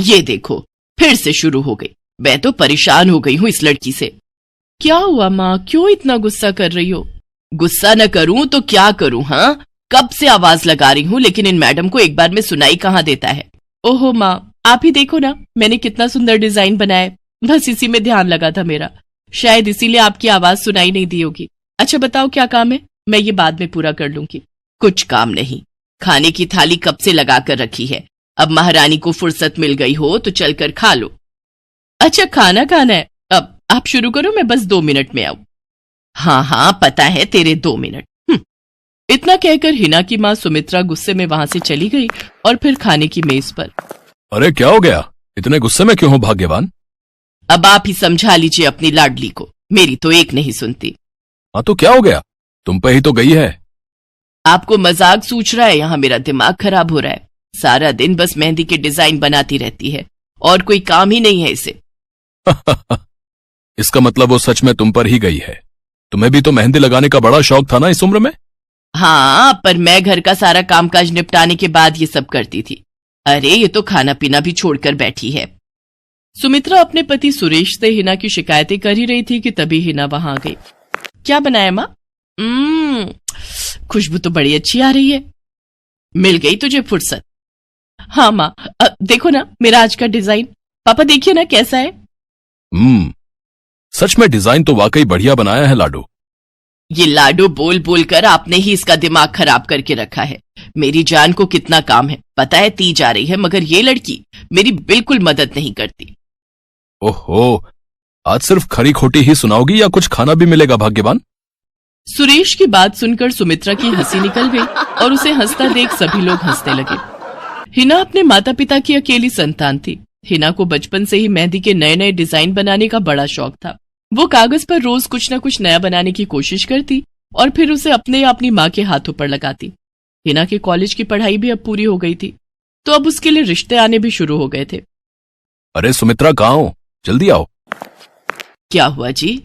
ये देखो, फिर से शुरू हो गई। मैं तो परेशान हो गई हूँ इस लड़की से। क्या हुआ माँ, क्यों इतना गुस्सा कर रही हो? गुस्सा न करूं तो क्या करूं? हाँ, कब से आवाज लगा रही हूँ, लेकिन इन मैडम को एक बार में सुनाई कहाँ देता है। ओहो माँ, आप ही देखो ना, मैंने कितना सुंदर डिजाइन बनाया, बस इसी में ध्यान लगा था मेरा, शायद इसीलिए आपकी आवाज सुनाई नहीं दी होगी। अच्छा बताओ क्या काम है, मैं ये बाद में पूरा कर लूंगी। कुछ काम नहीं, खाने की थाली कब से लगा कर रखी है, अब महारानी को फुर्सत मिल गई हो तो चलकर खा लो। अच्छा खाना खाना है, अब आप शुरू करो, मैं बस 2 मिनट में आऊं। हाँ हाँ पता है तेरे 2 मिनट। इतना कहकर हिना की माँ सुमित्रा गुस्से में वहां से चली गई और फिर खाने की मेज पर। अरे क्या हो गया, इतने गुस्से में क्यों हो भाग्यवान? अब आप ही समझा लीजिए अपनी लाडली को, मेरी तो एक नहीं सुनती। हाँ तो क्या हो गया, तुम पे ही तो गई है। आपको मजाक सूझ रहा है? यहाँ मेरा दिमाग खराब हो रहा है, सारा दिन बस मेहंदी के डिजाइन बनाती रहती है और कोई काम ही नहीं है इसे। इसका मतलब वो सच में तुम पर ही गई है। तुम्हें भी तो मेहंदी लगाने का बड़ा शौक था ना इस उम्र में। हाँ, पर मैं घर का सारा कामकाज निपटाने के बाद ये सब करती थी। अरे ये तो खाना पीना भी छोड़कर बैठी है। सुमित्रा अपने पति सुरेश से हिना की शिकायतें कर ही रही थी कि तभी हिना वहां आ गई। क्या बनाया माँ? खुशबू तो बड़ी अच्छी आ रही है। मिल गई तुझे फुर्सत? हाँ माँ, देखो ना मेरा आज का डिजाइन, पापा देखिए ना कैसा है। सच में डिजाइन तो वाकई बढ़िया बनाया है लाडू। ये लाडू बोल बोल कर आपने ही इसका दिमाग खराब करके रखा है। मेरी जान को कितना काम है पता है, ती जा रही है, मगर ये लड़की मेरी बिल्कुल मदद नहीं करती। ओहो, आज सिर्फ खरी खोटी ही सुनाओगी या कुछ खाना भी मिलेगा भाग्यवान? सुरेश की बात सुनकर सुमित्रा की हंसी निकल गई और उसे हंसता देख सभी लोग हंसने लगे। हिना अपने माता पिता की अकेली संतान थी। हिना को बचपन से ही मेहंदी के नए नए डिजाइन बनाने का बड़ा शौक था। वो कागज पर रोज कुछ न कुछ नया बनाने की कोशिश करती और फिर उसे अपने या अपनी माँ के हाथों पर लगाती। हिना के कॉलेज की पढ़ाई भी अब पूरी हो गई थी, तो अब उसके लिए रिश्ते आने भी शुरू हो गए थे। अरे सुमित्रा कहाँ हो, जल्दी आओ। क्या हुआ जी?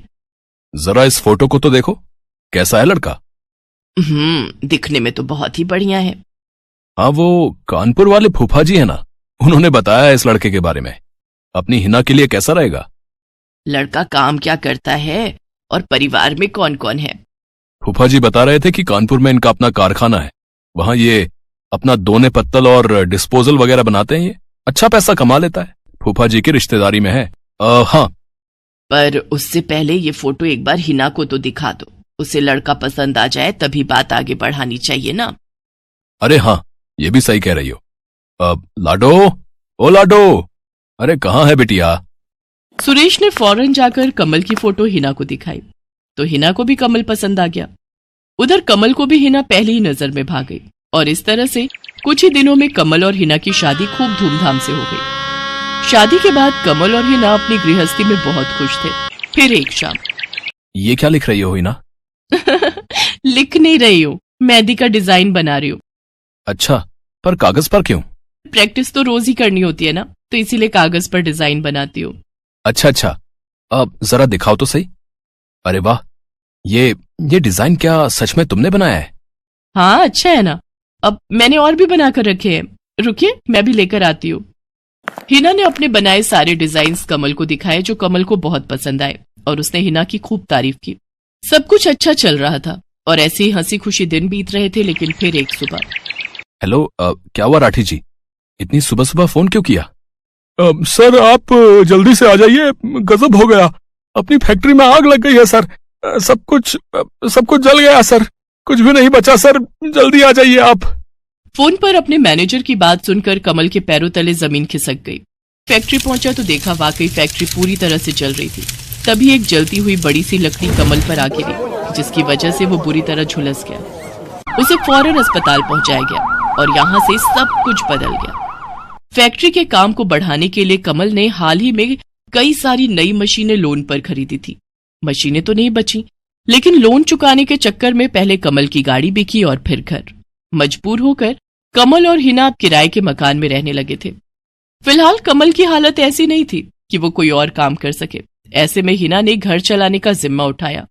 जरा इस फोटो को तो देखो, कैसा है लड़का? दिखने में तो बहुत ही बढ़िया है। हाँ, वो कानपुर वाले फूफा जी है ना, उन्होंने बताया इस लड़के के बारे में। अपनी हिना के लिए कैसा रहेगा? लड़का काम क्या करता है और परिवार में कौन कौन है? फूफा जी बता रहे थे कि कानपुर में इनका अपना कारखाना है, वहां ये अपना दोने पत्तल और डिस्पोजल वगैरह बनाते हैं। ये अच्छा पैसा कमा लेता है, फूफा जी की रिश्तेदारी में है। हाँ, पर उससे पहले ये फोटो एक बार हिना को तो दिखा दो, उसे लड़का पसंद आ जाए तभी बात आगे बढ़ानी चाहिए ना। अरे हाँ, ये भी सही कह रही हो। लाडो, ओ लाडो, अरे कहाँ है बिटिया? सुरेश ने फौरन जाकर कमल की फोटो हिना को दिखाई तो हिना को भी कमल पसंद आ गया। उधर कमल को भी हिना पहली ही नजर में भाग गई और इस तरह से कुछ ही दिनों में कमल और हिना की शादी खूब धूमधाम से हो गई। शादी के बाद कमल और हिना अपनी गृहस्थी में बहुत खुश थे। फिर एक शाम। ये क्या लिख रही हो हिना? लिख नहीं रही हूँ, मेहंदी का डिजाइन बना रही हूँ। अच्छा, पर कागज पर क्यों? प्रैक्टिस तो रोज ही करनी होती है ना, तो इसीलिए कागज पर डिजाइन बनाती हूँ। अच्छा, अब जरा दिखाओ तो सही। अरे वाह, ये डिजाइन क्या सच में तुमने बनाया है? हाँ अच्छा है ना, अब मैंने और भी बनाकर रखे हैं, रुकिए मैं भी लेकर आती हूँ। हिना ने अपने बनाए सारे डिजाइन्स कमल को दिखाए, जो कमल को बहुत पसंद आए और उसने हिना की खूब तारीफ की। सब कुछ अच्छा चल रहा था और ऐसे ही हंसी खुशी दिन बीत रहे थे। लेकिन फिर एक सुबह। हेलो, क्या हुआ राठी जी, इतनी सुबह सुबह फोन क्यों किया? सर आप जल्दी से आ जाइए, गजब हो गया, अपनी फैक्ट्री में आग लग गई है सर, सब कुछ जल गया सर, कुछ भी नहीं बचा सर, जल्दी आ जाइए आप। फोन पर अपने मैनेजर की बात सुनकर कमल के पैरों तले जमीन खिसक गई। फैक्ट्री पहुंचा तो देखा वाकई फैक्ट्री पूरी तरह से जल रही थी। तभी एक जलती हुई बड़ी सी लकड़ी कमल पर आ गिरी, जिसकी वजह से वो बुरी तरह झुलस गया। उसे फौरन अस्पताल पहुंचाया गया और यहाँ से सब कुछ बदल गया। फैक्ट्री के काम को बढ़ाने के लिए कमल ने हाल ही में कई सारी नई मशीनें लोन पर खरीदी थी। मशीनें तो नहीं बची, लेकिन लोन चुकाने के चक्कर में पहले कमल की गाड़ी बिकी और फिर घर। मजबूर होकर कमल और हिना अब किराए के मकान में रहने लगे थे। फिलहाल कमल की हालत ऐसी नहीं थी कि वो कोई और काम कर सके। ऐसे में हिना ने घर चलाने का जिम्मा उठाया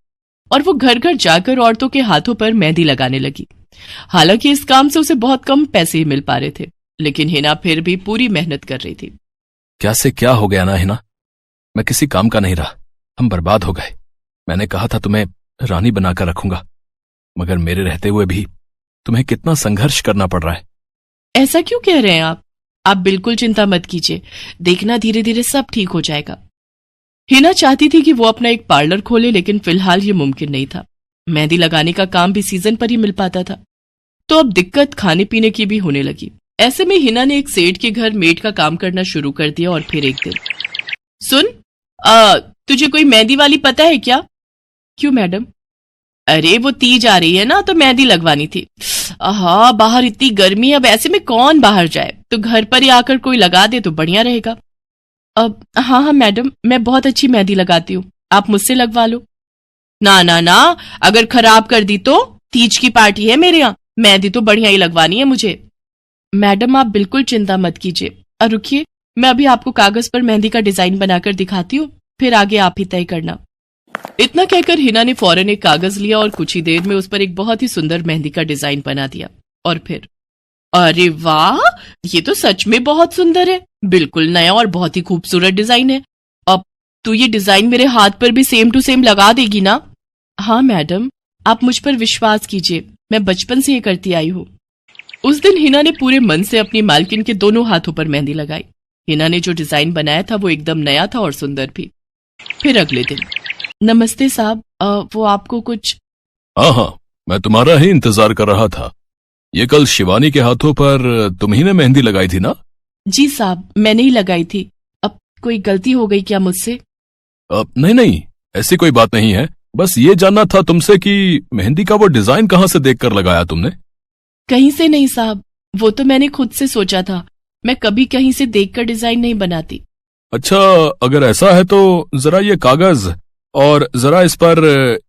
और वो घर घर जाकर औरतों के हाथों पर मेहंदी लगाने लगी। हालांकि इस काम से उसे बहुत कम पैसे ही मिल पा रहे थे, लेकिन हिना फिर भी पूरी मेहनत कर रही थी। क्या से क्या हो गया ना हिना, मैं किसी काम का नहीं रहा, हम बर्बाद हो गए। मैंने कहा था तुम्हें रानी बनाकर रखूंगा, मगर मेरे रहते हुए भी तुम्हें कितना संघर्ष करना पड़ रहा है। ऐसा क्यों कह रहे हैं आप बिल्कुल चिंता मत कीजिए, देखना धीरे धीरे सब ठीक हो जाएगा। हिना चाहती थी कि वो अपना एक पार्लर खोले, लेकिन फिलहाल ये मुमकिन नहीं था। मेहंदी लगाने का काम भी सीजन पर ही मिल पाता था, तो अब दिक्कत खाने पीने की भी होने लगी। ऐसे में हिना ने एक सेठ के घर मेड का काम करना शुरू कर दिया। और फिर एक दिन, सुन, तुझे कोई मेहंदी वाली पता है क्या? क्यों मैडम? अरे वो तीज आ रही है ना, तो मेहंदी लगवानी थी। हाँ, बाहर इतनी गर्मी है, अब ऐसे में कौन बाहर जाए, तो घर पर ही आकर कोई लगा दे तो बढ़िया रहेगा। अब हाँ मैडम, मैं बहुत अच्छी मेहंदी लगाती हूँ, आप मुझसे लगवा लो। ना ना ना, अगर खराब कर दी तो? तीज की पार्टी है मेरे यहाँ, मेहंदी तो बढ़िया ही लगवानी है मुझे। मैडम आप बिल्कुल चिंता मत कीजिए, और रुकिए, मैं अभी आपको कागज पर मेहंदी का डिजाइन बनाकर दिखाती हूँ, फिर आगे आप ही तय करना। इतना कहकर हिना ने फौरन एक कागज लिया और कुछ ही देर में उस पर एक बहुत ही सुंदर मेहंदी का डिजाइन बना दिया। और फिर, अरे वाह, ये तो सच में बहुत सुंदर है, बिल्कुल नया और बहुत ही खूबसूरत डिजाइन है। अब तू ये डिजाइन मेरे हाथ पर भी सेम टू सेम लगा देगी ना? हाँ मैडम, आप मुझ पर विश्वास कीजिए, मैं बचपन से ये करती आई हूँ। उस दिन हिना ने पूरे मन से अपनी मालकिन के दोनों हाथों पर मेहंदी लगाई। हिना ने जो डिजाइन बनाया था वो एकदम नया था और सुंदर भी। फिर अगले दिन, नमस्ते साहब, वो आपको कुछ? हाँ, मैं तुम्हारा ही इंतजार कर रहा था। ये कल शिवानी के हाथों पर तुम ही ने मेहंदी लगाई थी ना? जी साहब, मैंने ही लगाई थी। अब कोई गलती हो गई क्या मुझसे? नहीं, ऐसी कोई बात नहीं है, बस ये जानना था तुमसे कि मेहंदी का वो डिजाइन कहाँ से देखकर लगाया तुमने? कहीं से नहीं साहब, वो तो मैंने खुद से सोचा था, मैं कभी कहीं से देखकर डिजाइन नहीं बनाती। अच्छा, अगर ऐसा है तो जरा ये कागज और जरा इस पर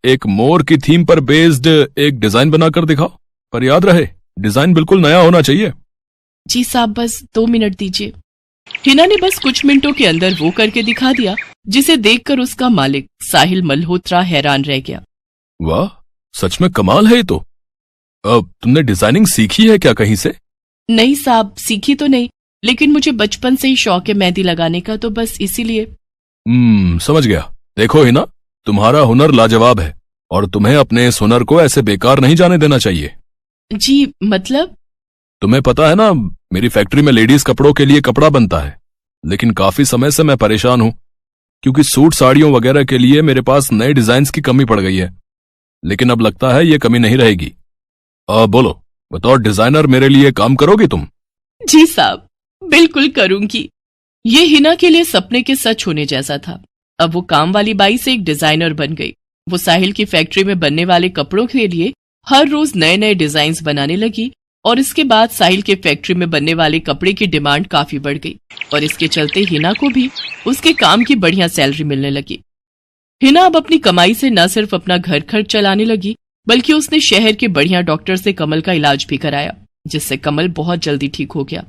एक मोर की थीम पर बेस्ड एक डिजाइन बनाकर दिखाओ, पर याद रहे डिजाइन बिल्कुल नया होना चाहिए। जी साहब, बस 2 मिनट दीजिए। हिना ने बस कुछ मिनटों के अंदर वो करके दिखा दिया, जिसे देखकर उसका मालिक साहिल मल्होत्रा हैरान रह गया। वाह, सच में कमाल है ये तो। अब तुमने डिजाइनिंग सीखी है क्या कहीं से? नहीं साहब, सीखी तो नहीं, लेकिन मुझे बचपन से ही शौक है मेहंदी लगाने का, तो बस इसीलिए। समझ गया। देखो हिना, तुम्हारा हुनर लाजवाब है और तुम्हें अपने इस हुनर को ऐसे बेकार नहीं जाने देना चाहिए। जी मतलब? तुम्हें पता है ना, मेरी फैक्ट्री में लेडीज कपड़ों के लिए कपड़ा बनता है, लेकिन काफी समय से मैं परेशान हूं, क्योंकि सूट साड़ियों वगैरह के लिए मेरे पास नए डिजाइन की कमी पड़ गई है। लेकिन अब लगता है ये कमी नहीं रहेगी। बोलो, बतौर डिजाइनर मेरे लिए काम करोगी तुम? जी साहब, बिल्कुल करूंगी। ये हिना के लिए सपने के सच होने जैसा था। अब वो काम वाली बाई से एक डिजाइनर बन गई। वो साहिल की फैक्ट्री में बनने वाले कपड़ों के लिए हर रोज नए नए डिजाइन बनाने लगी, और इसके बाद साहिल के फैक्ट्री में बनने वाले कपड़े की डिमांड काफी बढ़ गई, और इसके चलते हिना को भी उसके काम की बढ़िया सैलरी मिलने लगी। हिना अब अपनी कमाई से न सिर्फ अपना घर खर्च चलाने लगी, बल्कि उसने शहर के बढ़िया डॉक्टर से कमल का इलाज भी कराया, जिससे कमल बहुत जल्दी ठीक हो गया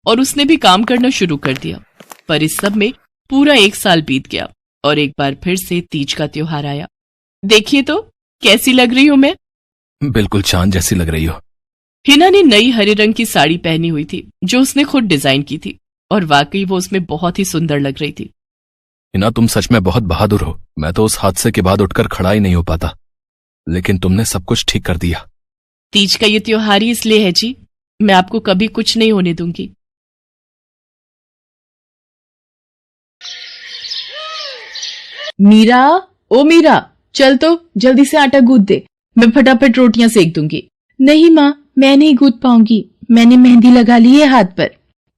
और उसने भी काम करना शुरू कर दिया। पर इस सब में पूरा 1 साल बीत गया और एक बार फिर से तीज का त्योहार आया। देखिए तो कैसी लग रही हूं मैं? बिल्कुल चांद जैसी लग रही हो। हिना ने नई हरे रंग की साड़ी पहनी हुई थी, जो उसने खुद डिजाइन की थी, और वाकई वो उसमें बहुत ही सुंदर लग रही थी। हिना, तुम सच में बहुत बहादुर हो। मैं तो उस हादसे के बाद उठकर खड़ा ही नहीं हो पाता, लेकिन तुमने सब कुछ ठीक कर दिया। तीज का ये त्योहार ही इसलिए है जी, मैं आपको कभी कुछ नहीं होने दूंगी। मीरा, ओ मीरा, चल तो जल्दी से आटा गूंथ दे, मैं फटाफट रोटियां सेक दूंगी। नहीं माँ, मैं नहीं गूंथ पाऊंगी, मैंने मेहंदी लगा ली है हाथ पर।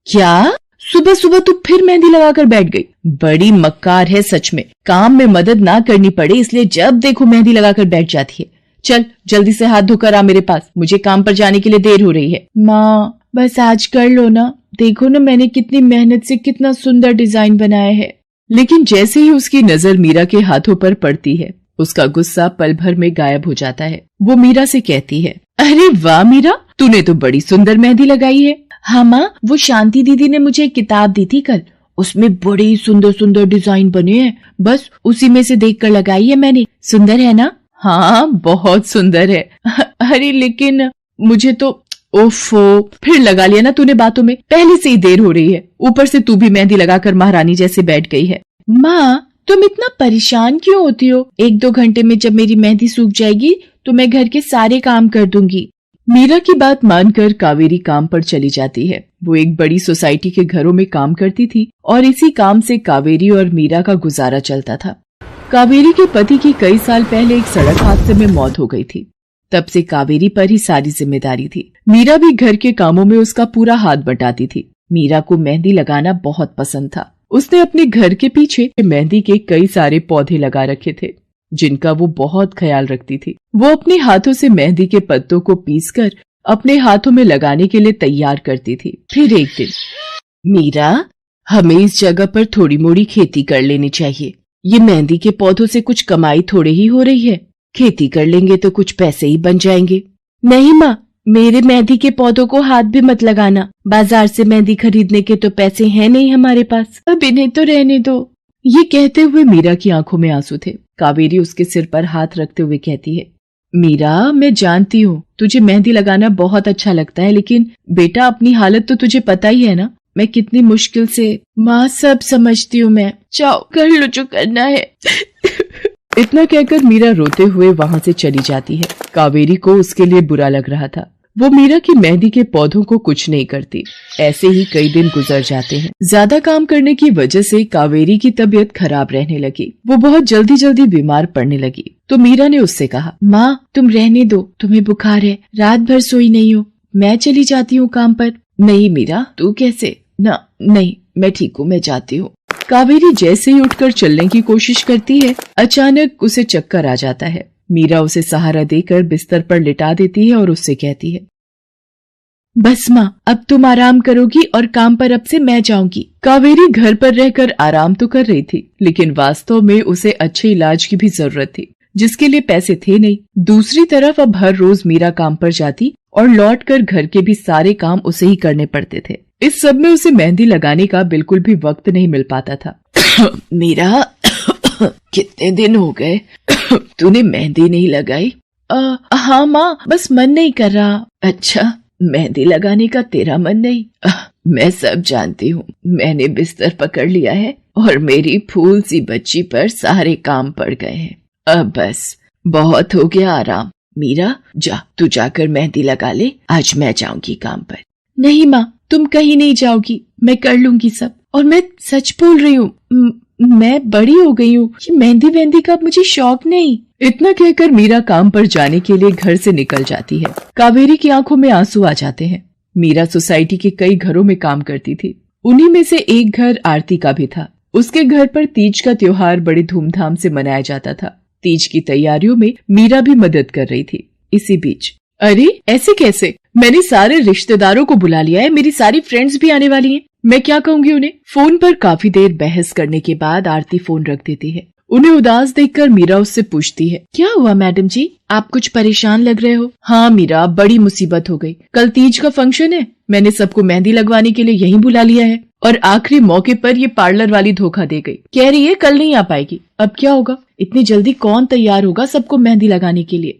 क्या? सुबह सुबह तू फिर मेहंदी लगाकर बैठ गई? बड़ी मक्कार है सच में, काम में मदद ना करनी पड़े इसलिए जब देखो मेहंदी लगाकर बैठ जाती है। चल जल्दी से हाथ धोकर आ मेरे पास, मुझे काम पर जाने के लिए देर हो रही है। माँ बस आज कर लो ना, देखो ना मैंने कितनी मेहनत से कितना सुंदर डिजाइन बनाया है। लेकिन जैसे ही उसकी नजर मीरा के हाथों पर पड़ती है, उसका गुस्सा पल भर में गायब हो जाता है। वो मीरा से कहती है, अरे वाह मीरा, तूने तो बड़ी सुंदर मेहंदी लगाई है। हाँ माँ, वो शांति दीदी ने मुझे एक किताब दी थी कल, उसमें बड़े सुंदर सुंदर डिजाइन बने हैं, बस उसी में से देखकर लगाई है मैंने। सुंदर है ना? हाँ बहुत सुंदर है। अरे लेकिन मुझे तो ओफो, फिर लगा लिया ना तूने बातों में। पहले से ही देर हो रही है, ऊपर से तू भी मेहंदी लगाकर महारानी जैसे बैठ गई है। माँ, तुम इतना परेशान क्यों होती हो? 1-2 घंटे में जब मेरी मेहंदी सूख जाएगी तो मैं घर के सारे काम कर दूंगी। मीरा की बात मानकर कावेरी काम पर चली जाती है। वो एक बड़ी सोसाइटी के घरों में काम करती थी और इसी काम से कावेरी और मीरा का गुजारा चलता था। कावेरी के पति की कई साल पहले एक सड़क हादसे में मौत हो गई थी। तब से कावेरी पर ही सारी जिम्मेदारी थी। मीरा भी घर के कामों में उसका पूरा हाथ बटाती थी। मीरा को मेहंदी लगाना बहुत पसंद था। उसने अपने घर के पीछे मेहंदी के कई सारे पौधे लगा रखे थे, जिनका वो बहुत ख्याल रखती थी। वो अपने हाथों से मेहंदी के पत्तों को पीसकर अपने हाथों में लगाने के लिए तैयार करती थी। फिर एक दिन, मीरा, हमें इस जगह पर थोड़ी मोड़ी खेती कर लेनी चाहिए। ये मेहंदी के पौधों से कुछ कमाई थोड़ी ही हो रही है। खेती कर लेंगे तो कुछ पैसे ही बन जाएंगे। नहीं माँ, मेरे मेहंदी के पौधों को हाथ भी मत लगाना। बाजार से मेहंदी खरीदने के तो पैसे हैं नहीं हमारे पास। अब इन्हें तो रहने दो। ये कहते हुए मीरा की आंखों में आंसू थे। कावेरी उसके सिर पर हाथ रखते हुए कहती है, मीरा, मैं जानती हूँ तुझे मेहंदी लगाना बहुत अच्छा लगता है, लेकिन बेटा अपनी हालत तो तुझे पता ही है ना। मैं कितनी मुश्किल से। माँ, सब समझती हूँ मैं। जाओ, कर लो जो करना है। इतना कहकर मीरा रोते हुए वहाँ से चली जाती है। कावेरी को उसके लिए बुरा लग रहा था। वो मीरा की मेहंदी के पौधों को कुछ नहीं करती। ऐसे ही कई दिन गुजर जाते हैं। ज्यादा काम करने की वजह से कावेरी की तबीयत खराब रहने लगी। वो बहुत जल्दी जल्दी बीमार पड़ने लगी। तो मीरा ने उससे कहा, माँ, तुम रहने दो, तुम्हें बुखार है, रात भर सोई नहीं हो, मैं चली जाती हूँ काम पर। नहीं मीरा, तू कैसे? ना, नहीं, मैं ठीक हूँ, मैं जाती हूँ। कावेरी जैसे ही उठकर चलने की कोशिश करती है, अचानक उसे चक्कर आ जाता है। मीरा उसे सहारा देकर बिस्तर पर लिटा देती है और उससे कहती है, बस माँ, अब तुम आराम करोगी और काम पर अब से मैं जाऊंगी। कावेरी घर पर रहकर आराम तो कर रही थी, लेकिन वास्तव में उसे अच्छे इलाज की भी जरूरत थी, जिसके लिए पैसे थे नहीं। दूसरी तरफ अब हर रोज मीरा काम पर जाती और लौटकर घर के भी सारे काम उसे ही करने पड़ते थे। इस सब में उसे मेहंदी लगाने का बिल्कुल भी वक्त नहीं मिल पाता था। मीरा, कितने दिन हो गए तूने मेहंदी नहीं लगाई? हाँ माँ, बस मन नहीं कर रहा। अच्छा, मेहंदी लगाने का तेरा मन नहीं? मैं सब जानती हूँ। मैंने बिस्तर पकड़ लिया है और मेरी फूल सी बच्ची पर सारे काम पड़ गए हैं। अब बस बहुत हो गया आराम। मीरा, जा, तू जाकर मेहंदी लगा ले, आज मैं जाऊंगी काम पर। नहीं माँ, तुम कहीं नहीं जाओगी, मैं कर लूंगी सब। और मैं सच बोल रही हूँ, मैं बड़ी हो गई हूँ, ये मेहंदी वेहंदी का मुझे शौक नहीं। इतना कहकर मीरा काम पर जाने के लिए घर से निकल जाती है। कावेरी की आंखों में आंसू आ जाते हैं। मीरा सोसाइटी के कई घरों में काम करती थी। उन्हीं में से एक घर आरती का भी था। उसके घर पर तीज का त्योहार बड़ी धूमधाम से मनाया जाता था। तीज की तैयारियों में मीरा भी मदद कर रही थी। इसी बीच, अरे ऐसे कैसे? मैंने सारे रिश्तेदारों को बुला लिया है, मेरी सारी फ्रेंड्स भी आने वाली हैं। मैं क्या कहूँगी उन्हें? फोन पर काफी देर बहस करने के बाद आरती फोन रख देती है। उन्हें उदास देखकर मीरा उससे पूछती है, क्या हुआ मैडम जी, आप कुछ परेशान लग रहे हो? हाँ मीरा, बड़ी मुसीबत हो गई। कल तीज का फंक्शन है, मैंने सबको मेहंदी लगवाने के लिए यहीं बुला लिया है और आखिरी मौके पर ये पार्लर वाली धोखा दे गई। कह रही है कल नहीं आ पाएगी। अब क्या होगा? इतनी जल्दी कौन तैयार होगा सबको मेहंदी लगाने के लिए?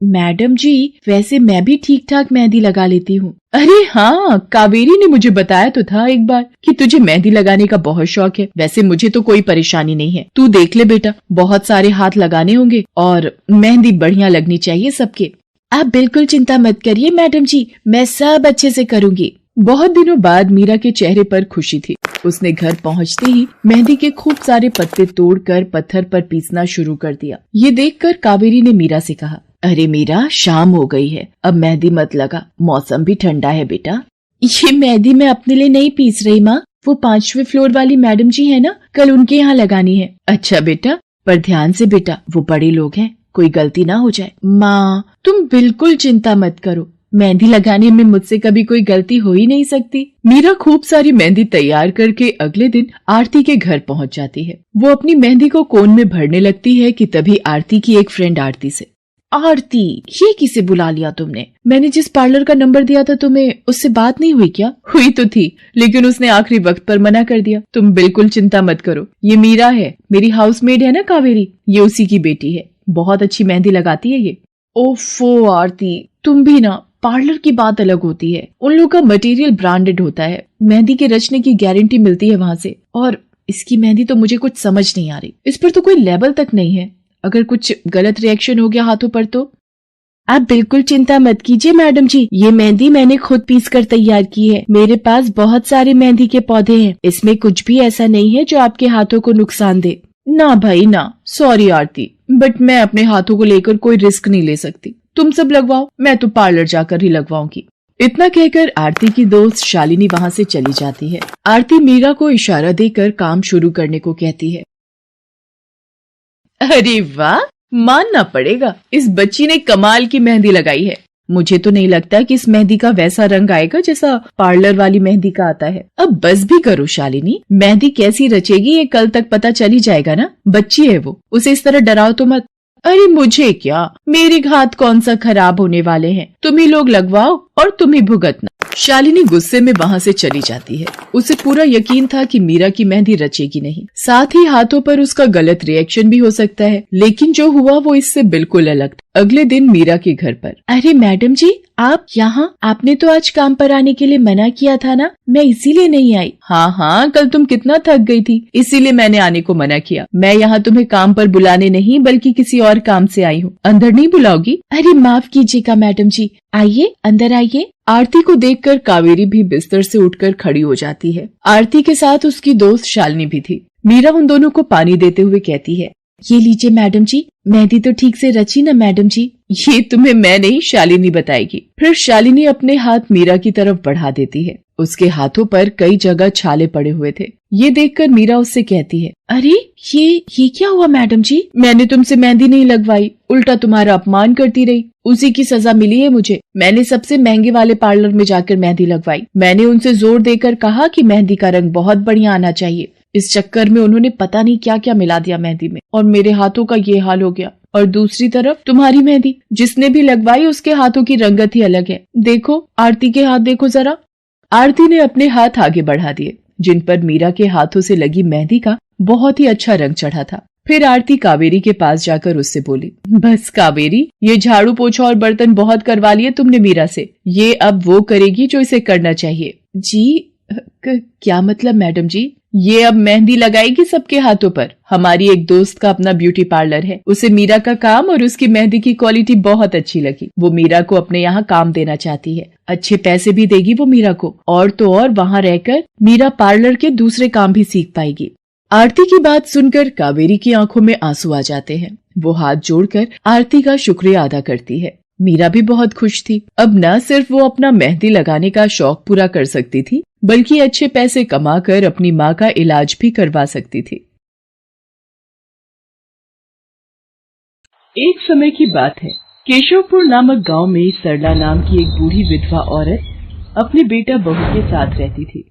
मैडम जी, वैसे मैं भी ठीक ठाक मेहंदी लगा लेती हूँ। अरे हाँ, कावेरी ने मुझे बताया तो था एक बार कि तुझे मेहंदी लगाने का बहुत शौक है। वैसे मुझे तो कोई परेशानी नहीं है। तू देख ले बेटा, बहुत सारे हाथ लगाने होंगे और मेहंदी बढ़िया लगनी चाहिए सबके। आप बिल्कुल चिंता मत करिए मैडम जी, मैं सब अच्छे से करूँगी। बहुत दिनों बाद मीरा के चेहरे पर खुशी थी। उसने घर पहुंचते ही मेहंदी के खूब सारे पत्ते तोड़कर पत्थर पर पीसना शुरू कर दिया। ये देखकर कावेरी ने मीरा से कहा, अरे मीरा, शाम हो गई है, अब मेहंदी मत लगा, मौसम भी ठंडा है बेटा। ये मेहंदी मैं अपने लिए नहीं पीस रही माँ, वो 5वें फ्लोर वाली मैडम जी है ना, कल उनके यहाँ लगानी है। अच्छा बेटा, पर ध्यान से बेटा, वो बड़े लोग हैं, कोई गलती ना हो जाए। माँ, तुम बिल्कुल चिंता मत करो, मेहंदी लगाने में मुझसे कभी कोई गलती हो ही नहीं सकती। मीरा खूब सारी मेहंदी तैयार करके अगले दिन आरती के घर पहुंच जाती है। वो अपनी मेहंदी को कोन में भरने लगती है कि तभी आरती की एक फ्रेंड आरती से, आरती, ये किसे बुला लिया तुमने? मैंने जिस पार्लर का नंबर दिया था तुम्हें, उससे बात नहीं हुई क्या? हुई तो थी, लेकिन उसने आखिरी वक्त पर मना कर दिया। तुम बिल्कुल चिंता मत करो, ये मीरा है, मेरी हाउसमेड है ना कावेरी, ये उसी की बेटी है, बहुत अच्छी मेहंदी लगाती है ये। ओफो आरती, तुम भी ना, पार्लर की बात अलग होती है, उन लोगों का मटेरियल ब्रांडेड होता है, मेहंदी के रचने की गारंटी मिलती है वहां से। और इसकी मेहंदी तो मुझे कुछ समझ नहीं आ रही, इस पर तो कोई लेबल तक नहीं है। अगर कुछ गलत रिएक्शन हो गया हाथों पर तो। आप बिल्कुल चिंता मत कीजिए मैडम जी, ये मेहंदी मैंने खुद पीस कर तैयार की है। मेरे पास बहुत सारे मेहंदी के पौधे हैं, इसमें कुछ भी ऐसा नहीं है जो आपके हाथों को नुकसान दे। ना भाई ना, सॉरी आरती, बट मैं अपने हाथों को लेकर कोई रिस्क नहीं ले सकती। तुम सब लगवाओ, मैं तो पार्लर जाकर ही लगवाऊंगी। इतना कहकर आरती की दोस्त शालिनी वहाँ से चली जाती है। आरती मीरा को इशारा देकर काम शुरू करने को कहती है। अरे वाह, मानना पड़ेगा, इस बच्ची ने कमाल की मेहंदी लगाई है। मुझे तो नहीं लगता कि इस मेहंदी का वैसा रंग आएगा जैसा पार्लर वाली मेहंदी का आता है। अब बस भी करो शालिनी, मेहंदी कैसी रचेगी ये कल तक पता चल ही जाएगा ना। बच्ची है वो, उसे इस तरह डराओ तो मत। अरे मुझे क्या, मेरे हाथ कौन सा खराब होने वाले हैं, तुम ही लोग लगवाओ और तुम ही भुगतना। शालिनी गुस्से में वहाँ से चली जाती है। उसे पूरा यकीन था कि मीरा की मेहंदी रचेगी नहीं, साथ ही हाथों पर उसका गलत रिएक्शन भी हो सकता है, लेकिन जो हुआ वो इससे बिल्कुल अलग था। अगले दिन मीरा के घर पर। अरे मैडम जी, आप यहाँ? आपने तो आज काम पर आने के लिए मना किया था ना, मैं इसीलिए नहीं आई। हाँ, कल तुम कितना थक गई थी, इसीलिए मैंने आने को मना किया। मैं यहाँ तुम्हें काम पर बुलाने नहीं बल्कि किसी और काम से आई हूँ। अंदर नहीं बुलाओगी? अरे माफ कीजिएगा मैडम जी, आइए अंदर आइए। आरती को देखकर कावेरी भी बिस्तर से उठकर खड़ी हो जाती है। आरती के साथ उसकी दोस्त शालिनी भी थी। मीरा उन दोनों को पानी देते हुए कहती है, ये लीजिए मैडम जी, मेहंदी तो ठीक से रची ना मैडम जी? ये तुम्हें मैं नहीं शालिनी बताएगी। फिर शालिनी अपने हाथ मीरा की तरफ बढ़ा देती है। उसके हाथों पर कई जगह छाले पड़े हुए थे। ये देखकर मीरा उससे कहती है, अरे ये क्या हुआ मैडम जी? मैंने तुमसे मेहंदी नहीं लगवाई, उल्टा तुम्हारा अपमान करती रही, उसी की सजा मिली है मुझे। मैंने सबसे महंगे वाले पार्लर में जाकर मेहंदी लगवाई। मैंने उनसे जोर देकर कहा कि मेहंदी का रंग बहुत बढ़िया आना चाहिए। इस चक्कर में उन्होंने पता नहीं क्या क्या मिला दिया मेहंदी में, और मेरे हाथों का ये हाल हो गया। और दूसरी तरफ तुम्हारी मेहंदी, जिसने भी लगवाई उसके हाथों की रंगत ही अलग है। देखो आरती के हाथ देखो जरा। आरती ने अपने हाथ आगे बढ़ा दिए, जिन पर मीरा के हाथों से लगी मेहंदी का बहुत ही अच्छा रंग चढ़ा था। फिर आरती कावेरी के पास जाकर उससे बोली, बस कावेरी, ये झाड़ू पोछा और बर्तन बहुत करवा लिए तुमने मीरा से, ये अब वो करेगी जो इसे करना चाहिए। जी क्या मतलब मैडम जी? ये अब मेहंदी लगाएगी सबके हाथों पर। हमारी एक दोस्त का अपना ब्यूटी पार्लर है, उसे मीरा का काम और उसकी मेहंदी की क्वालिटी बहुत अच्छी लगी। वो मीरा को अपने यहाँ काम देना चाहती है, अच्छे पैसे भी देगी वो मीरा को, और तो और वहाँ रहकर मीरा पार्लर के दूसरे काम भी सीख पाएगी। आरती की बात सुनकर कावेरी की आंखों में आंसू आ जाते हैं। वो हाथ जोड़कर आरती का शुक्रिया अदा करती है। मीरा भी बहुत खुश थी। अब न सिर्फ वो अपना मेहंदी लगाने का शौक पूरा कर सकती थी, बल्कि अच्छे पैसे कमाकर अपनी माँ का इलाज भी करवा सकती थी। एक समय की बात है, केशवपुर नामक गांव में सरला नाम की एक बूढ़ी विधवा औरत अपने बेटा बहू के साथ रहती थी।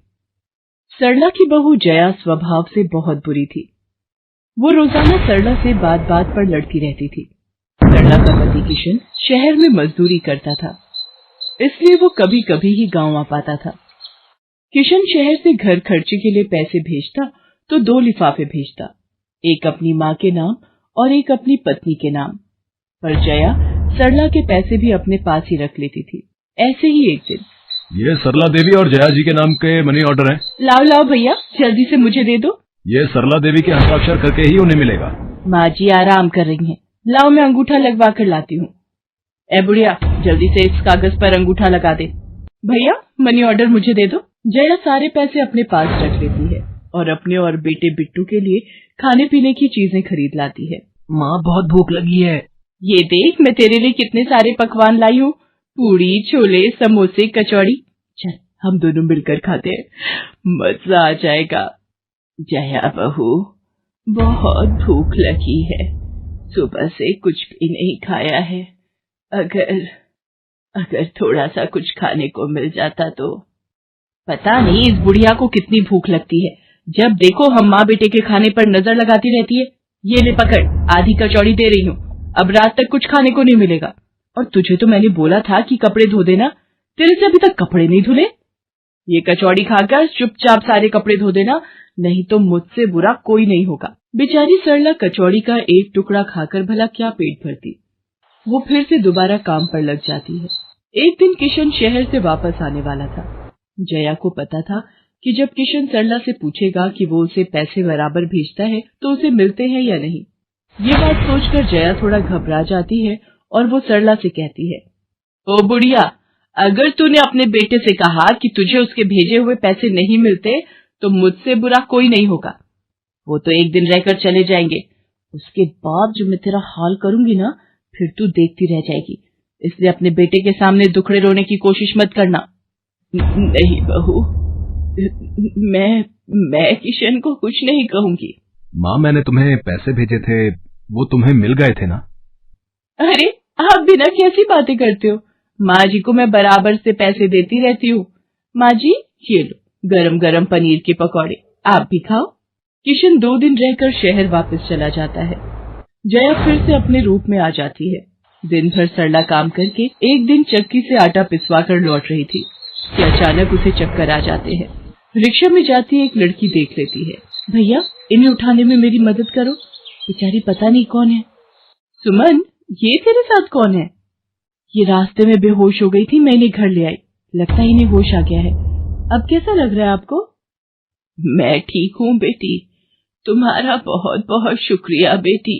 सरला की बहू जया स्वभाव से बहुत बुरी थी। वो रोजाना सरला से बात बात पर लड़ती रहती थी। सरला का पति किशन शहर में मजदूरी करता था, इसलिए वो कभी कभी ही गांव आ पाता था। किशन शहर से घर खर्चे के लिए पैसे भेजता तो 2 लिफाफे भेजता, एक अपनी माँ के नाम और एक अपनी पत्नी के नाम। पर जया सरला के पैसे भी अपने पास ही रख लेती थी। ऐसे ही एक दिन, ये सरला देवी और जया जी के नाम के मनी ऑर्डर हैं। लाओ भैया, जल्दी से मुझे दे दो। ये सरला देवी के हस्ताक्षर करके ही उन्हें मिलेगा। माँ जी आराम कर रही हैं, लाओ मैं अंगूठा लगवा कर लाती हूँ। ए बुढ़िया, जल्दी से इस कागज पर अंगूठा लगा दे। भैया मनी ऑर्डर मुझे दे दो। जया सारे पैसे अपने पास रख लेती है और अपने और बेटे बिट्टू के लिए खाने पीने की चीजें खरीद लाती है। माँ बहुत भूख लगी है। ये देख मैं तेरे लिए कितने सारे पकवान लाई हूँ, पूड़ी, छोले, समोसे, कचौड़ी। चल हम दोनों मिलकर खाते हैं, मजा आ जाएगा। जया बहू, बहुत भूख लगी है, सुबह से कुछ भी नहीं खाया है। अगर थोड़ा सा कुछ खाने को मिल जाता तो। पता नहीं इस बुढ़िया को कितनी भूख लगती है, जब देखो हम माँ बेटे के खाने पर नजर लगाती रहती है। ये ले पकड़, आधी कचौड़ी दे रही हूँ, अब रात तक कुछ खाने को नहीं मिलेगा। और तुझे तो मैंने बोला था कि कपड़े धो देना, तेरे से अभी तक कपड़े नहीं धुले। ये कचौड़ी खाकर चुपचाप सारे कपड़े धो देना, नहीं तो मुझसे बुरा कोई नहीं होगा। बेचारी सरला कचौड़ी का एक टुकड़ा खाकर भला क्या पेट भरती। वो फिर से दोबारा काम पर लग जाती है। एक दिन किशन शहर से वापस आने वाला था। जया को पता था कि जब किशन सरला से पूछेगा कि वो उसे पैसे बराबर भेजता है तो उसे मिलते हैं या नहीं। ये बात सोचकर जया थोड़ा घबरा जाती है और वो सरला से कहती है, ओ बुढ़िया, अगर तूने अपने बेटे से कहा कि तुझे उसके भेजे हुए पैसे नहीं मिलते तो मुझसे बुरा कोई नहीं होगा। वो तो एक दिन रहकर चले जाएंगे, उसके बाद जो मैं तेरा हाल करूंगी ना, फिर तू देखती रह जाएगी। इसलिए अपने बेटे के सामने दुखड़े रोने की कोशिश मत करना। नहीं बहू, मैं किशन को कुछ नहीं कहूंगी। माँ, मैंने तुम्हें पैसे भेजे थे, वो तुम्हें मिल गए थे ना? अरे आप बिना कैसी बातें करते हो? माँ जी को मैं बराबर से पैसे देती रहती हूँ। माँ जी, ये लो गरम गरम पनीर के पकौड़े, आप भी खाओ। किशन 2 दिन रहकर शहर वापस चला जाता है। जया फिर से अपने रूप में आ जाती है। दिन भर सरला काम करके एक दिन चक्की से आटा पिसवा कर लौट रही थी कि अचानक उसे चक्कर आ जाते हैं। रिक्शा में जाती एक लड़की देख लेती है। भैया, इन्हें उठाने में मेरी मदद करो, बेचारी पता नहीं कौन है। सुमन, ये तेरे साथ कौन है? ये रास्ते में बेहोश हो गई थी, मैं इन्हें घर ले आई, लगता है इन्हें होश आ गया है। अब कैसा लग रहा है आपको? मैं ठीक हूँ बेटी, तुम्हारा बहुत बहुत शुक्रिया बेटी।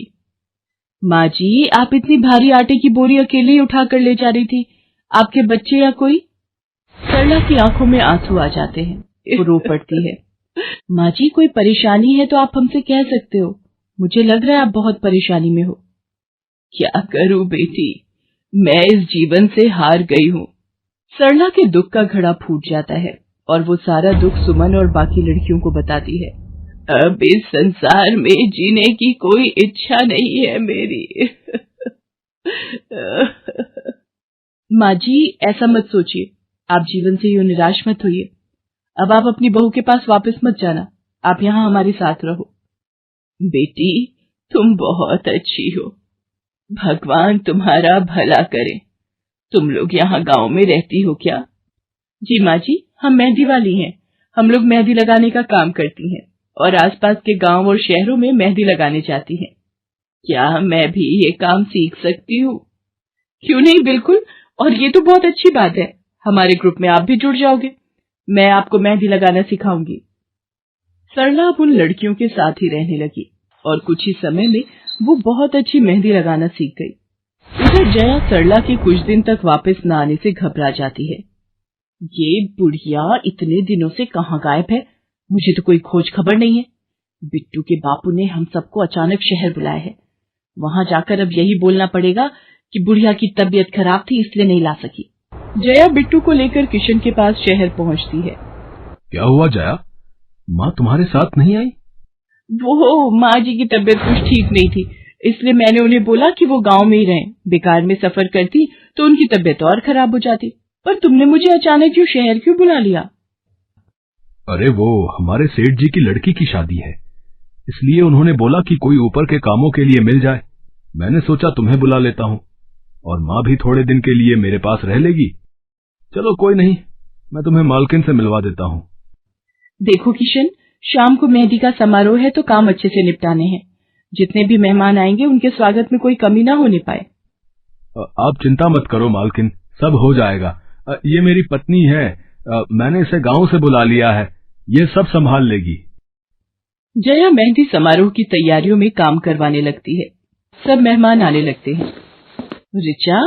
माँ जी, आप इतनी भारी आटे की बोरी अकेले ही उठा कर ले जा रही थी, आपके बच्चे या कोई? सरला की आंखों में आंसू आ जाते हैं, वो रो पड़ती है। माँ जी, कोई परेशानी है तो आप हमसे कह सकते हो, मुझे लग रहा है आप बहुत परेशानी में हो। क्या करूं बेटी, मैं इस जीवन से हार गई हूँ। सरला के दुख का घड़ा फूट जाता है और वो सारा दुख सुमन और बाकी लड़कियों को बताती है। अब इस संसार में जीने की कोई इच्छा नहीं है मेरी। माँ जी, ऐसा मत सोचिए, आप जीवन से यूं निराश मत होइए। अब आप अपनी बहू के पास वापस मत जाना, आप यहाँ हमारे साथ रहो। बेटी, तुम बहुत अच्छी हो, भगवान तुम्हारा भला करे। तुम लोग यहाँ गांव में रहती हो क्या? जी माँ जी, हम मेहंदी वाली हैं। हम लोग मेहंदी लगाने का काम करती हैं और आसपास के गांव और शहरों में मेहंदी लगाने जाती हैं। क्या मैं भी ये काम सीख सकती हूँ? क्यों नहीं, बिल्कुल, और ये तो बहुत अच्छी बात है। हमारे ग्रुप में आप भी जुड़ जाओगे, मैं आपको मेहंदी लगाना सिखाऊंगी। सरला अब उन लड़कियों के साथ ही रहने लगी और कुछ ही समय में वो बहुत अच्छी मेहंदी लगाना सीख गई। इधर जया सरला के कुछ दिन तक वापस न आने से घबरा जाती है। ये बुढ़िया इतने दिनों से कहाँ गायब है, मुझे तो कोई खोज खबर नहीं है। बिट्टू के बापू ने हम सबको अचानक शहर बुलाया है, वहां जाकर अब यही बोलना पड़ेगा कि बुढ़िया की तबीयत खराब थी इसलिए नहीं ला सकी। जया बिट्टू को लेकर किशन के पास शहर पहुंचती है। क्या हुआ जया, माँ तुम्हारे साथ नहीं आई? वो माँ जी की तबीयत कुछ ठीक नहीं थी, इसलिए मैंने उन्हें बोला कि वो गांव में ही रहें। बेकार में सफर करती तो उनकी तबीयत और खराब हो जाती। पर तुमने मुझे अचानक क्यों शहर क्यों बुला लिया? अरे वो हमारे सेठ जी की लड़की की शादी है, इसलिए उन्होंने बोला कि कोई ऊपर के कामों के लिए मिल जाए। मैंने सोचा तुम्हें बुला लेता हूँ, और माँ भी थोड़े दिन के लिए मेरे पास रह लेगी। चलो कोई नहीं, मैं तुम्हें मालकिन से मिलवा देता हूँ। देखो किशन, शाम को मेहंदी का समारोह है तो काम अच्छे से निपटाने हैं। जितने भी मेहमान आएंगे उनके स्वागत में कोई कमी ना होने पाए। आप चिंता मत करो मालकिन, सब हो जाएगा। ये मेरी पत्नी है, मैंने इसे गांव से बुला लिया है, ये सब संभाल लेगी। जया मेहंदी समारोह की तैयारियों में काम करवाने लगती है। सब मेहमान आने लगते हैं। रिचा,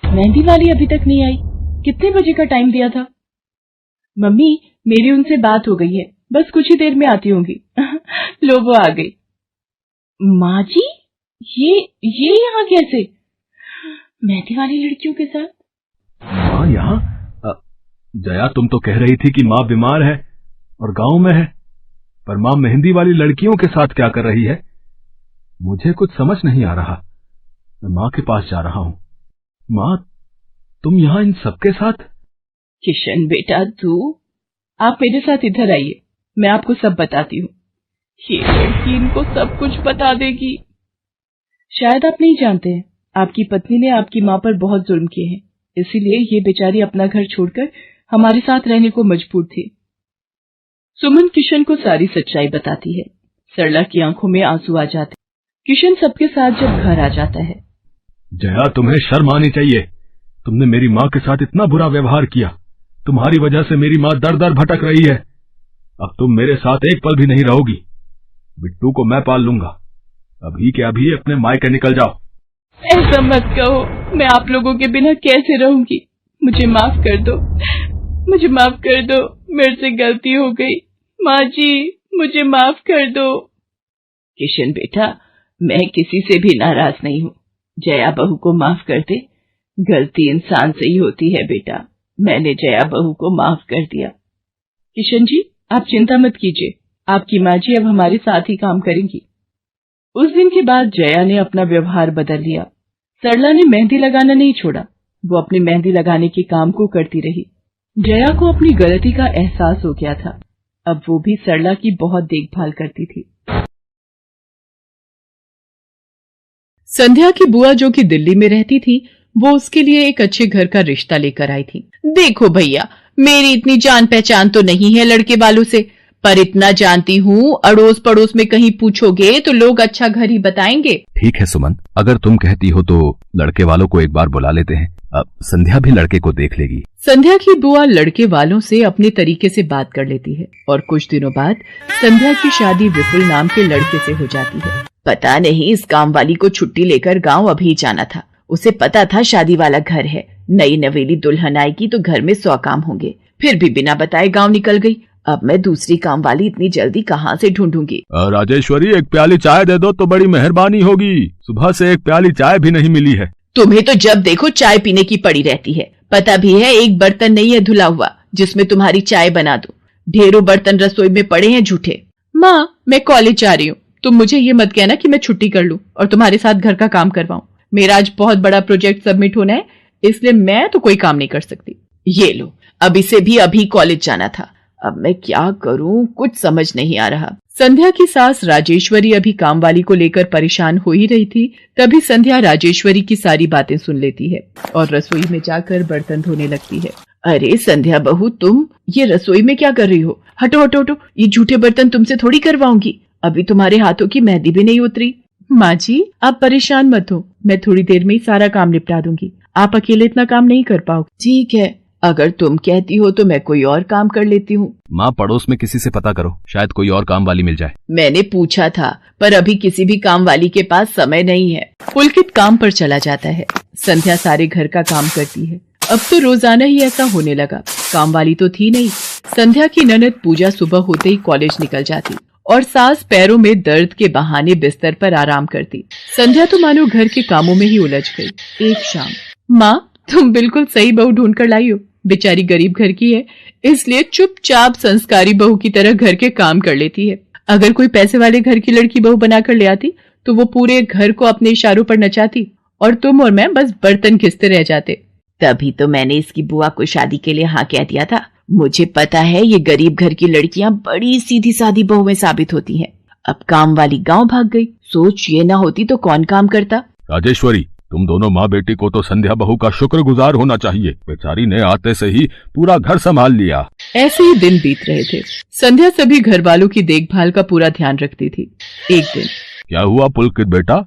मेहंदी वाली अभी तक नहीं आई, कितने बजे का टाइम दिया था? मम्मी, मेरी उनसे बात हो गई है, बस कुछ ही देर में आती होंगी। लो वो आ गई। माँ जी, ये यहाँ कैसे? मेहंदी वाली लड़कियों के साथ? माँ यहाँ? जया, तुम तो कह रही थी कि माँ बीमार है और गांव में है, पर माँ मेहंदी वाली लड़कियों के साथ क्या कर रही है? मुझे कुछ समझ नहीं आ रहा। मैं माँ के पास जा रहा हूँ। माँ, तुम यहाँ इन सबके साथ? किशन बेटा, आप मेरे साथ इधर आइए, मैं आपको सब बताती हूँ। ये लड़की इनको सब कुछ बता देगी। शायद आप नहीं जानते हैं, आपकी पत्नी ने आपकी माँ पर बहुत जुल्म किए हैं, इसीलिए ये बेचारी अपना घर छोड़कर हमारे साथ रहने को मजबूर थी। सुमन किशन को सारी सच्चाई बताती है। सरला की आंखों में आंसू आ जाते। किशन सबके साथ जब घर आ जाता है। जया, तुम्हें शर्म आनी चाहिए। तुमने मेरी माँ के साथ इतना बुरा व्यवहार किया। तुम्हारी वजह से मेरी माँ दर दर भटक रही है। अब तुम मेरे साथ एक पल भी नहीं रहोगी। बिट्टू को मैं पाल लूंगा। अभी के अभी अपने मायके निकल जाओ। ऐसा मत कहो, मैं आप लोगों के बिना कैसे रहूंगी। मुझे माफ कर दो, मुझे माफ कर दो, मेरे से गलती हो गई। माँ जी मुझे माफ कर दो। किशन बेटा, मैं किसी से भी नाराज नहीं हूँ। जया बहू को माफ कर दे। गलती इंसान से ही होती है बेटा। मैंने जया बहू को माफ कर दिया। किशन जी आप चिंता मत कीजिए, आपकी माँ जी अब हमारे साथ ही काम करेंगी। उस दिन के बाद जया ने अपना व्यवहार बदल लिया। सरला ने मेहंदी लगाना नहीं छोड़ा। वो अपनी मेहंदी लगाने के काम को करती रही। जया को अपनी गलती का एहसास हो गया था। अब वो भी सरला की बहुत देखभाल करती थी। संध्या की बुआ जो कि दिल्ली में रहती थी, वो उसके लिए एक अच्छे घर का रिश्ता लेकर आई थी। देखो भैया, मेरी इतनी जान पहचान तो नहीं है लड़के वालों से, पर इतना जानती हूँ अड़ोस पड़ोस में कहीं पूछोगे तो लोग अच्छा घर ही बताएंगे। ठीक है सुमन, अगर तुम कहती हो तो लड़के वालों को एक बार बुला लेते हैं। अब संध्या भी लड़के को देख लेगी। संध्या की बुआ लड़के वालों से अपने तरीके से बात कर लेती है और कुछ दिनों बाद संध्या की शादी विपुल नाम के लड़के से हो जाती है। पता नहीं इस काम वाली को छुट्टी लेकर गांव अभी जाना था। उसे पता था शादी वाला घर है, नई नवेली दुल्हन आएगी तो घर में 100 काम होंगे, फिर भी बिना बताए गांव निकल गई। अब मैं दूसरी काम वाली इतनी जल्दी कहाँ से ढूंढूंगी। राजेश्वरी, एक प्याली चाय दे दो तो बड़ी मेहरबानी होगी। सुबह से एक प्याली चाय भी नहीं मिली है। तुम्हें तो जब देखो चाय पीने की पड़ी रहती है। पता भी है एक बर्तन नहीं है धुला हुआ जिसमें तुम्हारी चाय बना दूं। ढेरों बर्तन रसोई में पड़े हैं झूठे। माँ मैं कॉलेज जा रही हूँ, तुम मुझे ये मत कहना कि मैं छुट्टी कर लूं और तुम्हारे साथ घर का काम करवाऊं। मेरा आज बहुत बड़ा प्रोजेक्ट सबमिट होना है, इसलिए मैं तो कोई काम नहीं कर सकती। ये लो, अब इसे भी अभी कॉलेज जाना था। अब मैं क्या करूं, कुछ समझ नहीं आ रहा। संध्या की सास राजेश्वरी अभी काम वाली को लेकर परेशान हो ही रही थी। तभी संध्या राजेश्वरी की सारी बातें सुन लेती है और रसोई में जाकर बर्तन धोने लगती है। अरे संध्या बहू, तुम ये रसोई में क्या कर रही हो? हटो हटो हटो, ये झूठे बर्तन तुमसे थोड़ी करवाऊंगी। अभी तुम्हारे हाथों की मेहंदी भी नहीं उतरी। माँ जी आप परेशान मत हो, मैं थोड़ी देर में ही सारा काम निपटा दूंगी। आप अकेले इतना काम नहीं कर पाओगे। ठीक है, अगर तुम कहती हो तो मैं कोई और काम कर लेती हूँ। माँ पड़ोस में किसी से पता करो, शायद कोई और काम वाली मिल जाए। मैंने पूछा था पर अभी किसी भी काम वाली के पास समय नहीं है। पुलकित काम पर चला जाता है। संध्या सारे घर का काम करती है। अब तो रोजाना ही ऐसा होने लगा। काम वाली तो थी नहीं। संध्या की ननद पूजा सुबह होते ही कॉलेज निकल जाती और सास पैरों में दर्द के बहाने बिस्तर पर आराम करती। संध्या तो मानो घर के कामों में ही उलझ गई। एक शाम, माँ तुम बिल्कुल सही बहू ढूंढ कर लाई हो। बेचारी गरीब घर की है, इसलिए चुपचाप संस्कारी बहू की तरह घर के काम कर लेती है। अगर कोई पैसे वाले घर की लड़की बहू बनाकर ले आती तो वो पूरे घर को अपने इशारों पर नचाती और तुम और मैं बस बर्तन घिसते रह जाते। तभी तो मैंने इसकी बुआ को शादी के लिए हाँ कह दिया था। मुझे पता है ये गरीब घर की लड़कियां बड़ी सीधी सादी बहुएं साबित होती हैं। अब काम वाली गांव भाग गई। सोच ये ना होती तो कौन काम करता। राजेश्वरी, तुम दोनों माँ बेटी को तो संध्या बहू का शुक्रगुजार होना चाहिए। बेचारी ने आते से ही पूरा घर संभाल लिया। ऐसे ही दिन बीत रहे थे। संध्या सभी घर वालों की देखभाल का पूरा ध्यान रखती थी। एक दिन, क्या हुआ पुलकित बेटा,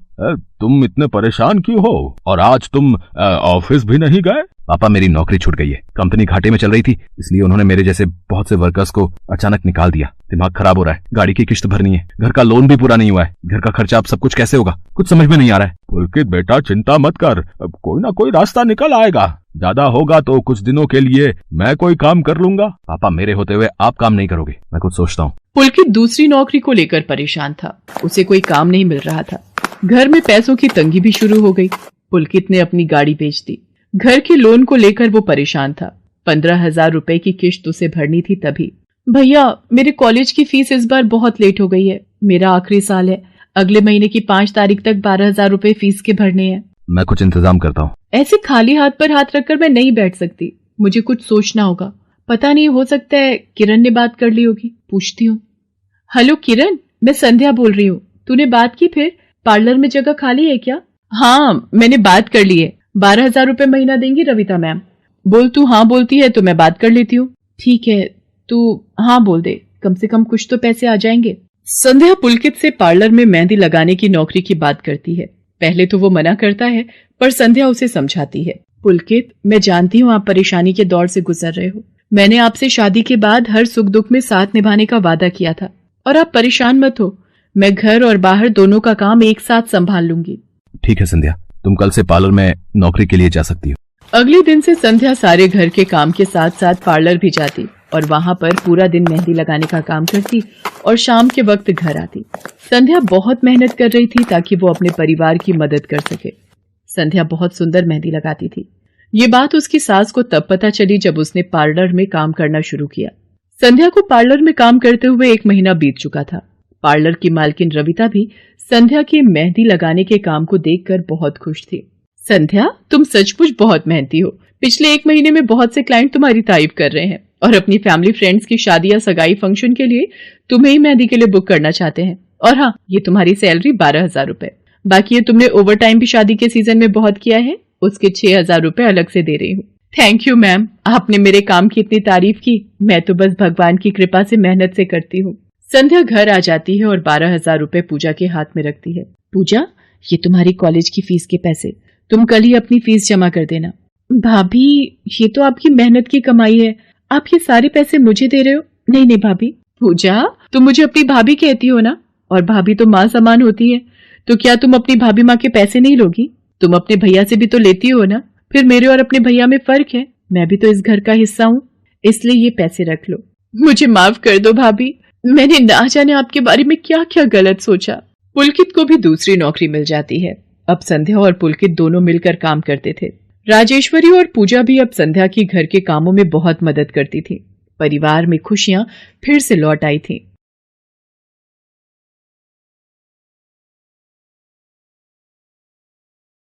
तुम इतने परेशान क्यों हो? और आज तुम ऑफिस भी नहीं गए? पापा मेरी नौकरी छूट गई है। कंपनी घाटे में चल रही थी, इसलिए उन्होंने मेरे जैसे बहुत से वर्कर्स को अचानक निकाल दिया। दिमाग खराब हो रहा है, गाड़ी की किश्त भरनी है, घर का लोन भी पूरा नहीं हुआ है। घर का खर्चा अब सब कुछ कैसे होगा, कुछ समझ में नहीं आ रहा है। पुलकित बेटा चिंता मत कर, अब कोई ना कोई रास्ता निकल आएगा। ज्यादा होगा तो कुछ दिनों के लिए मैं कोई काम कर लूंगा। पापा मेरे होते हुए आप काम नहीं करोगे, मैं कुछ सोचता हूँ। पुलकित दूसरी नौकरी को लेकर परेशान था। उसे कोई काम नहीं मिल रहा था। घर में पैसों की तंगी भी शुरू हो गई। पुलकित ने अपनी गाड़ी बेच दी। घर के लोन को लेकर वो परेशान था। 15,000 रुपए की किश्त उसे भरनी थी। तभी, भैया मेरे कॉलेज की फीस इस बार बहुत लेट हो गई है। मेरा आखिरी साल है, अगले महीने की 5 तारीख तक 12,000 रुपए फीस के भरने हैं। मैं कुछ इंतजाम करता हूँ। ऐसे खाली हाथ पर हाथ रखकर मैं नहीं बैठ सकती, मुझे कुछ सोचना होगा। पता नहीं, हो सकता है किरण ने बात कर ली होगी, पूछती हूँ। हेलो किरण, मैं संध्या बोल रही हूँ। तूने बात की फिर? पार्लर में जगह खाली है क्या? हाँ मैंने बात कर ली है। 12,000 रुपए महीना देंगी रविता मैम। बोल, तू हाँ बोलती है तो मैं बात कर लेती हूँ। ठीक है, तू हाँ बोल दे, कम से कम कुछ तो पैसे आ जाएंगे। संध्या पुलकित से पार्लर में मेहंदी लगाने की नौकरी की बात करती है। पहले तो वो मना करता है, पर संध्या उसे समझाती है। पुलकित, मैं जानती हूँ आप परेशानी के दौर से गुजर रहे हो। मैंने आपसे शादी के बाद हर सुख दुख में साथ निभाने का वादा किया था और आप परेशान मत हो, मैं घर और बाहर दोनों का काम एक साथ संभाल लूंगी। ठीक है संध्या, तुम कल से पार्लर में नौकरी के लिए जा सकती हो। अगले दिन से संध्या सारे घर के काम के साथ साथ पार्लर भी जाती और वहां पर पूरा दिन मेहंदी लगाने का काम करती और शाम के वक्त घर आती। संध्या बहुत मेहनत कर रही थी ताकि वो अपने परिवार की मदद कर सके। संध्या बहुत सुंदर मेहंदी लगाती थी। ये बात उसकी सास को तब पता चली जब उसने पार्लर में काम करना शुरू किया। संध्या को पार्लर में काम करते हुए 1 महीना बीत चुका था। पार्लर की मालकिन रविता भी संध्या के मेहंदी लगाने के काम को देखकर बहुत खुश थी। संध्या, तुम सचमुच बहुत मेहनती हो। पिछले 1 महीने में बहुत से क्लाइंट तुम्हारी तारीफ कर रहे हैं और अपनी फैमिली फ्रेंड्स की शादी या सगाई फंक्शन के लिए तुम्हें ही मेहंदी के लिए बुक करना चाहते हैं। और हाँ, ये तुम्हारी सैलरी 12,000 रुपए। बाकी ये तुमने ओवर टाइम भी शादी के सीजन में बहुत किया है, उसके 6,000 रुपए अलग से दे रही हूँ। थैंक यू मैम, आपने मेरे काम की इतनी तारीफ की। मैं तो बस भगवान की कृपा से मेहनत से करती हूँ। संध्या घर आ जाती है और 12,000 रुपए पूजा के हाथ में रखती है। पूजा, ये तुम्हारी कॉलेज की फीस के पैसे, तुम कल ही अपनी फीस जमा कर देना। भाभी, ये तो आपकी मेहनत की कमाई है, आप ये सारे पैसे मुझे दे रहे हो? नहीं नहीं भाभी। पूजा, तुम मुझे अपनी भाभी कहती हो ना, और भाभी तो माँ समान होती है, तो क्या तुम अपनी भाभी माँ के पैसे नहीं लोगी? तुम अपने भैया से भी तो लेती हो ना। फिर मेरे और अपने भैया में फर्क है, मैं भी तो इस घर का हिस्सा हूँ, इसलिए ये पैसे रख लो। मुझे माफ कर दो भाभी, मैंने ना जाने आपके बारे में क्या क्या गलत सोचा। पुलकित को भी दूसरी नौकरी मिल जाती है। अब संध्या और पुलकित दोनों मिलकर काम करते थे। राजेश्वरी और पूजा भी अब संध्या की घर के कामों में बहुत मदद करती थी। परिवार में खुशियां फिर से लौट आई थी।